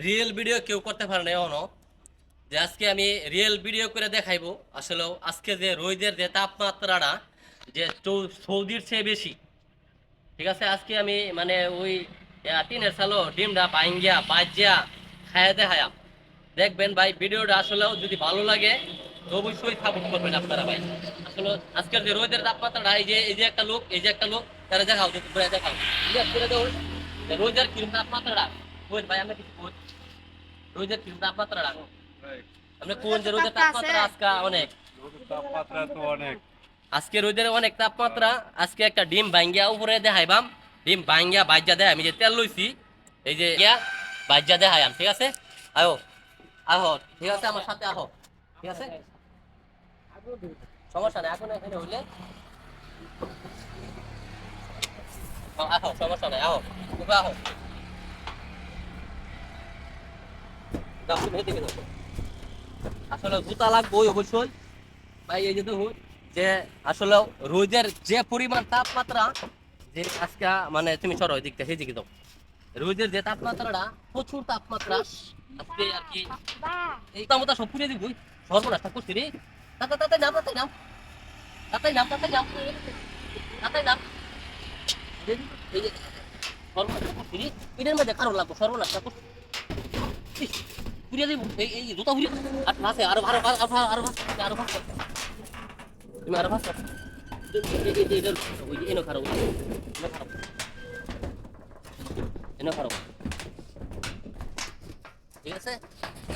Real video কেউ করতে পারে না এখনো। যে আজকে আমি রিয়েল ভিডিও করে দেখাইবো। আসলে আজকে যে রোদের যে তাপমাত্রাটা যে সৌদির চেয়ে বেশি। ঠিক আছে, আজকে আমি মানে ওই টিনের চালো ডিমটা বাইঙ্গিয়া বাজিয়া খাইয়া দেখায়াম। দেখবেন ভাই ভিডিওটা আসলেও যদি ভালো লাগে তো অবশ্যই সাপোর্ট করবেন আপনারা ভাই। আসলে আজকের যে রোদের তাপমাত্রাটা এই যে একটা লোক, এই যে একটা লোক, তারা দেখাও যদি ঘুরে দেখাও করে দেবো রোদের কিরকম তাপমাত্রাটা। বল ভাই আমরা কিছু বল, রোদের কিরকম তাপমাত্রাটা আমরা কোন যে রোদের তাপমাত্রা আজকে অনেক, তাপমাত্রা তো অনেক। আজকে রোদের অনেক তাপমাত্রা। আজকে একটা ডিম ভাঙ্গিয়া উপরে দেখাইবাম, ডিম ভাঙ্গিয়া বাজ্যা দেয়। আমি যে তেল লইছি এই যে ইয়া বাজ্যা দেখাইম। ঠিক আছে, আয়ো আহো, ঠিক আছে আমার সাথে আহো। ঠিক আছে, সমস্যা নেই, এখন এখানে হইলে আহো, সমস্যা নেই, আহো তুমি আহো। দাও তুমি এদিকে দাও। আসলে জুতা লাগবে অবশ্যই ভাই। এই যে দেখুন যে আসলে রোদের যে পরিমাণ তাপমাত্রা, যে আজকে মানে তুমি সরো এদিকটা, সেদিকে দাও। রোদের যে তাপমাত্রাটা প্রচুর তাপমাত্রা আজকে আর কি। এই তাপমাত্রা সব পুড়িয়ে দিবি, সর্বনাশটা করছি রে। তাতে নাম, তাতে নাম, তাতে নাম, তাতে নাম, তাতে নাম। এই যে সর্বনাশটা করছি রে, পিঠের মধ্যে কারো লাগবো, সর্বনাশটা করছি। পুড়িয়ে দিব এই জুতা পুড়িয়ে আর ভাসে আরো আরো আরো আরো আরো আরো ভাসে। তুমি আরো ভাসো ওই যে এনো খারাপ, এনো খারাপ, এনো খারাপ। ঠিক আছে,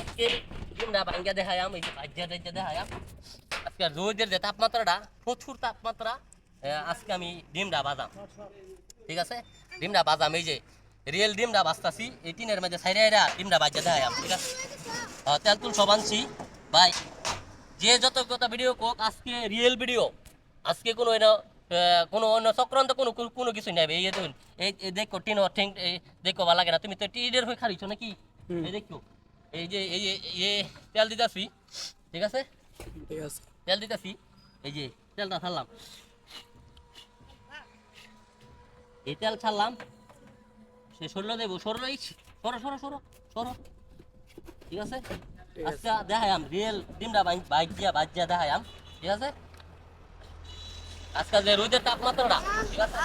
আজকে ডিমটা ভাঙ্গা দেখায়াম, এই যে ভাজ্যা টাজ্যা দেখায়াম। আজকে রোদের যে তাপমাত্রাটা প্রচুর তাপমাত্রা, আজকে আমি ডিমটা বাজাম। ঠিক আছে, ডিমটা বাজাম, এই যে রিয়েল ডিমটা বাজতাছি এই টিনের মধ্যে সাইরা ডিমটা বাজ্যা দেখায়াম। ঠিক আছে, তেল তুল সব আনছি ভাই। যে যত কথা ভিডিও কোক, আজকে রিয়েল ভিডিও। আজকে কোনো কোনো অন্য চক্রান্ত কোনো কোনো কিছু নেই। এই দেখুন, এই দেখো টিন ঠিক দেখো ভালো লাগে না, তুমি তো টিনের হয়ে খারিছো নাকি? এই দেখো এই যে তেল দিতেছি। ঠিক আছে, ঠিক আছে। তেল দিতেছি, এই যে তেলটা ছাড়লাম, এই তেল ছাড়লাম। সে সরলো দেবো, সরলো এই সরো সরো সরো সরো। ঠিক আছে, আজকে দেখায়াম রিয়েল ডিমটা বাইক দিয়া বাজ্যা দেখায়াম। ঠিক আছে, আজকাল যে রোদের তাপমাত্রাটা, ঠিক আছে,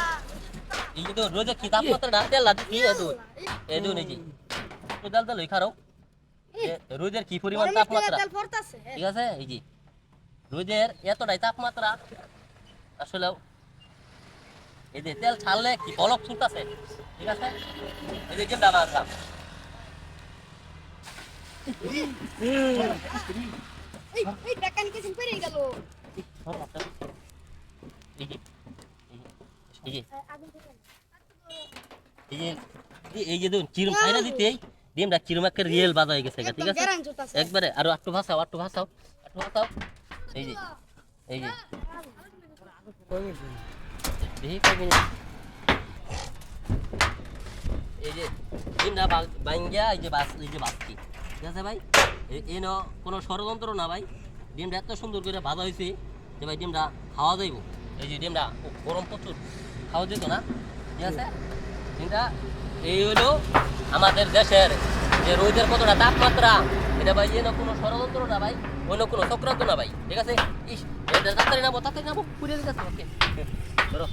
এই যে রোদের কি তাপমাত্রাটা তেল কি এই যে একটু তেল তেল খারো রোদের কি পরিমাণ তাপমাত্রা। ঠিক আছে, এই যে রোদের এতটাই তাপমাত্রা আসলে। এই যে তেল ছাড়লে কি বলক ছুটতেছে। ঠিক আছে, এই যে ডিমটা বাজলাম। এই যে এই যে এই যে এই যে দেখুন চিরুম খাইরা দিতেই ডিমটা চিরুম একটা রিয়েল বাজা হয়ে গেছে। ঠিক আছে, একবারে আরো একটু ভাসাও, একটু ভাসাও, একটু ভাসাও। এই যে এই যে দেখি কয় মিনিট। এই যে ডিমটা ভাঙ্গিয়া এই যে বাজছি। ঠিক আছে ভাই, এই কোনো ষড়যন্ত্র না ভাই। ডিমটা এত সুন্দর করে ভাজা হয়েছে যে ভাই ডিমটা খাওয়া যাইব। এই যে ডিমটা গরম প্রচুর, খাওয়া যেত না। ঠিক আছে, ডিমটা এই হলো আমাদের দেশের যে রোদের কতটা তাপমাত্রা। এটা ভাই কোনো ষড়যন্ত্র না ভাই, অন্য কোনো চক্রান্ত না ভাই। ঠিক আছে, ইস তাড়াতাড়ি নাবো, তাড়াতাড়ি নাবো, পুড়িয়ে দিতে। ওকে ধরো।